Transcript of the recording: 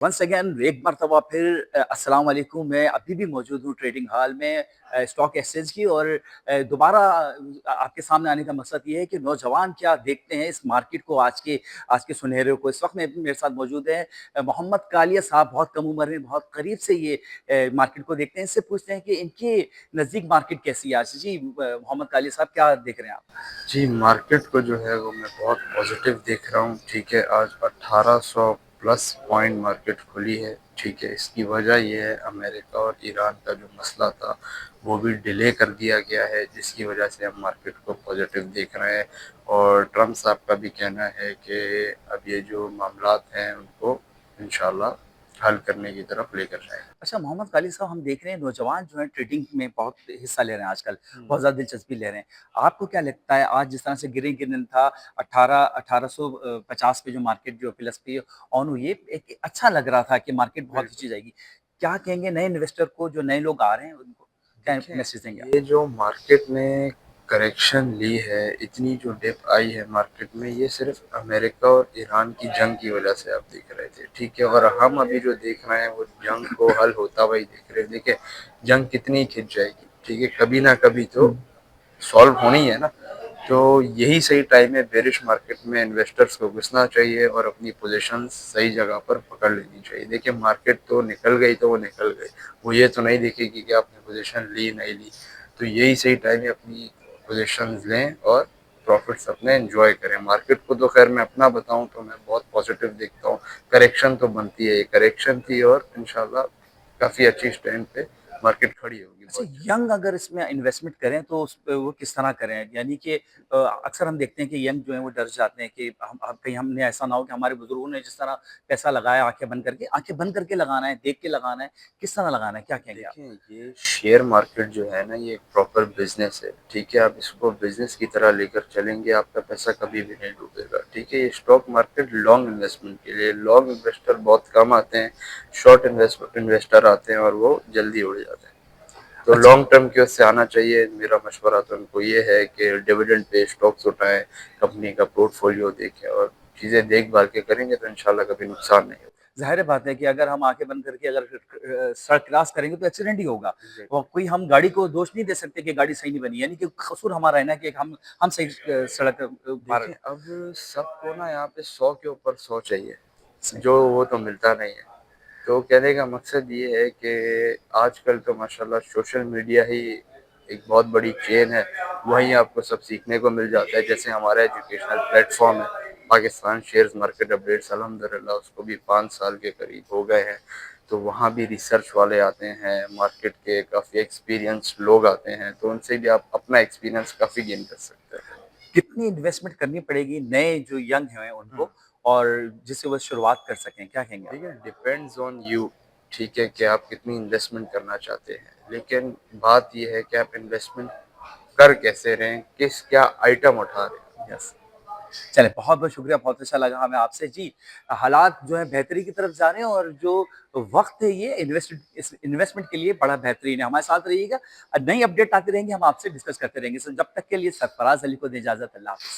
Once again एक मरतबा फिर अस्सलाम वालेकुम। मैं अभी भी मौजूद हूँ ट्रेडिंग हॉल में स्टॉक एक्सचेंज की। और दोबारा आपके सामने आने का मकसद ये है कि नौजवान क्या देखते हैं इस मार्केट को, आज के सुनहरे को। इस वक्त मेरे साथ मौजूद है मोहम्मद कालिया साहब। बहुत कम उम्र में बहुत करीब से ये मार्केट को देखते हैं। इससे पूछते हैं कि इनके नज़दीक मार्केट कैसी है आज। जी मोहम्मद कालिया साहब, क्या देख रहे हैं आप? जी, मार्केट को जो है वो मैं बहुत पॉजिटिव देख रहा हूँ। ठीक है, आज 1800 प्लस पॉइंट मार्केट खुली है। ठीक है, इसकी वजह ये है अमेरिका और ईरान का जो मसला था वो भी डिले कर दिया गया है, जिसकी वजह से हम मार्केट को पॉजिटिव देख रहे हैं। और ट्रम्प साहब का भी कहना है कि अब ये जो मामलात हैं उनको इंशाल्लाह हल करने की तरफ लेकर जाएंगे। अच्छा मोहम्मद कालिद साहब, हम देख रहे हैं नौजवान जो है ट्रेडिंग में बहुत हिस्सा ले रहे हैं आजकल, बहुत ज़्यादा दिलचस्पी ले रहे हैं। आपको क्या लगता है आज जिस तरह से गिरन था 1850 पे जो मार्केट जो प्लस पे ऑन हुई है, एक अच्छा लग रहा था कि मार्केट बहुत नीचे बिल्कुल। जाएगी। क्या कहेंगे नए इन्वेस्टर को, जो नए लोग आ रहे हैं उनको क्या देखें, मैसेज देंगे आप? ये जो मार्केट ने करेक्शन ली है, इतनी जो डिप आई है मार्केट में, ये सिर्फ अमेरिका और ईरान की जंग की वजह से आप देख रहे थे। ठीक है, और हम अभी जो देख रहे हैं वो जंग को हल होता हुआ ही देख रहे हैं। देखिए, जंग कितनी खिंच जाएगी, ठीक है, कभी ना कभी तो सॉल्व होनी है ना। तो यही सही टाइम है बेरिश मार्केट में इन्वेस्टर्स को घुसना चाहिए और अपनी पोजीशन सही जगह पर पकड़ लेनी चाहिए। देखिए, मार्केट तो निकल गई तो वो निकल गई, वो ये तो नहीं देखेगी कि आपने पोजीशन ली नहीं ली। तो यही सही टाइम है, अपनी पोजीशन लें और प्रॉफिट्स अपने एंजॉय करें। मार्केट को तो खैर मैं अपना बताऊं तो मैं बहुत पॉजिटिव देखता हूँ। करेक्शन तो बनती है, ये करेक्शन थी और इंशाल्लाह काफ़ी अच्छी स्टैंड पे मार्केट खड़ी होगी अच्छा, बहुत जल्द। यंग अगर इसमें इन्वेस्टमेंट करें तो उस पे वो किस तरह करें? यानी कि अक्सर हम देखते हैं कि यंग जो है वो डर जाते हैं कि हम कहीं हमने ऐसा ना हो कि हमारे बुजुर्गों ने जिस तरह पैसा लगाया आंखें बंद करके लगाना है, देख के लगाना है। किस तरह लगाना है, क्या कहेंगे आप? देखें, ये शेयर मार्केट जो है ना, ये एक प्रॉपर बिजनेस है। ठीक है, आप इसको बिजनेस की तरह लेकर चलेंगे, आपका पैसा कभी भी नहीं डूबेगा। ठीक है, ये स्टॉक मार्केट लॉन्ग इन्वेस्टमेंट के लिए, लॉन्ग इन्वेस्टर बहुत कम आते हैं, शॉर्ट इन्वेस्टर आते हैं और वो जल्दी उड़ जाते हैं। तो अच्छा। लॉन्ग टर्म की ओर से आना चाहिए। मेरा मशवरा तो उनको ये है कि डिविडेंड पे स्टॉक्स उठाएं, कंपनी का पोर्टफोलियो देखें और चीज़ें देखभाल के करेंगे तो इंशाल्लाह कभी नुकसान नहीं होगा। ज़ाहिर बात है कि अगर हम आंखें बंद करके अगर सड़क क्रॉस करेंगे तो एक्सीडेंट ही होगा। और एग्जैक्टली। कोई हम गाड़ी को दोष नहीं दे सकते कि गाड़ी सही नहीं बनी, यानी कि कसूर हमारा है ना कि हम सही सड़क पार। देखें, अब सबको ना यहाँ पे 100 के ऊपर 100 चाहिए, सही। जो वो तो मिलता नहीं है। तो कहने का मकसद ये है कि आजकल तो माशाल्लाह सोशल मीडिया ही एक बहुत बड़ी चेन है, वहीं आपको सब सीखने को मिल जाता है। जैसे हमारा एजुकेशनल प्लेटफॉर्म है पाकिस्तान शेयर्स मार्केट अपडेट्स, अल्हम्दुलिल्लाह उसको भी 5 साल के करीब हो गए हैं। तो वहाँ भी रिसर्च वाले आते हैं, मार्केट के काफ़ी एक्सपीरियंस लोग आते हैं, तो उनसे भी आप अपना एक्सपीरियंस काफ़ी गेन कर सकते हैं। कितनी इन्वेस्टमेंट करनी पड़ेगी नए जो यंग हैं हम्म। उनको, और जिससे वो शुरुआत कर सकें, क्या कहेंगे आप? ठीक है, डिपेंड्स ऑन यू। ठीक है, कि आप कितनी इन्वेस्टमेंट करना चाहते हैं, लेकिन बात यह है कि आप इन्वेस्टमेंट कर कैसे रहे हैं, किस क्या आइटम उठा रहे हैं। यस। चलें, बहुत-बहुत शुक्रिया, बहुत अच्छा लगा हमें आपसे जी। हालात जो हैं बेहतरी की तरफ जा रहे हैं और जो वक़्त है ये इस इन्वेस्टमेंट के लिए बड़ा बेहतरीन है। हमारे साथ रहिएगा, नई अपडेट आती रहेंगी, हम आपसे डिस्कस करते रहेंगे। जब तक के लिए सरफराज अली को दें इजाज़त, अल्लाह हाफ़िज़।